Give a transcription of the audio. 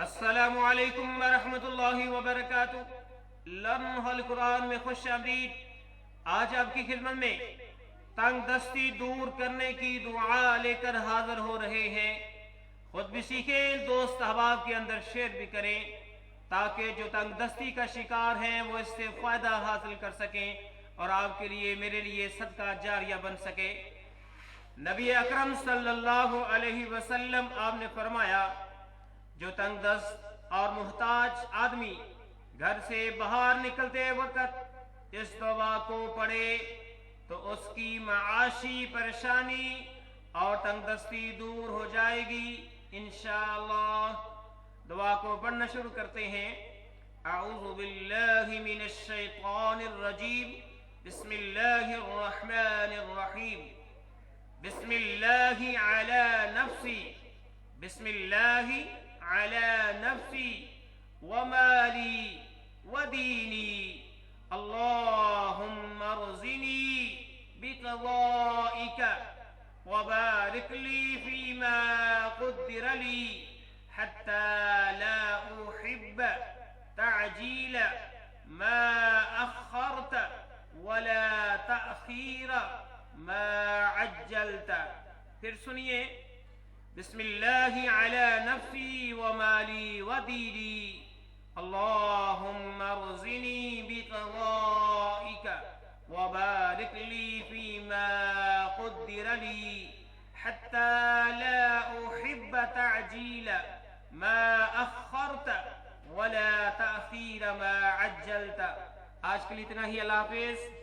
السلام علیکم ورحمۃ اللہ وبرکاتہ۔ لمحہ القرآن میں خوش آمدید۔ آج آپ کی خدمت میں تنگ دستی دور کرنے کی دعا لے کر حاضر ہو رہے ہیں۔ خود بھی سیکھیں، دوست احباب کے اندر شیئر بھی کریں تاکہ جو تنگ دستی کا شکار ہیں وہ اس سے فائدہ حاصل کر سکیں اور آپ کے لیے میرے لیے صدقہ جاریہ بن سکے۔ نبی اکرم صلی اللہ علیہ وسلم آپ نے فرمایا، جو تنگ دست اور محتاج آدمی گھر سے باہر نکلتے وقت اس دعا کو پڑھے تو اس کی معاشی پریشانی اور تنگ دستی دور ہو جائے گی انشاءاللہ۔ دعا کو پڑھنا شروع کرتے ہیں۔ اعوذ باللہ من الشیطان الرجیم، بسم اللہ الرحمن الرحیم۔ بسم اللہ علی نفسی، بسم اللہ علی نفسی ومالی ودینی، اللہم ارزنی بقضائک وبارک لی فیما قدر لی حتی لا احب تعجیل ما اخرت ولا تأخیر ما عجلت۔ پھر سنیے، بسم اللہ علی نفسی ومالی ودینی، اللہم ارزنی بقضائک وبارک لی فیما قدر لی حتی لا احب تعجیل ما اخرت ولا تأخیر ما عجلت۔ آج کے لیے اتنا ہی، اللہ حافظ۔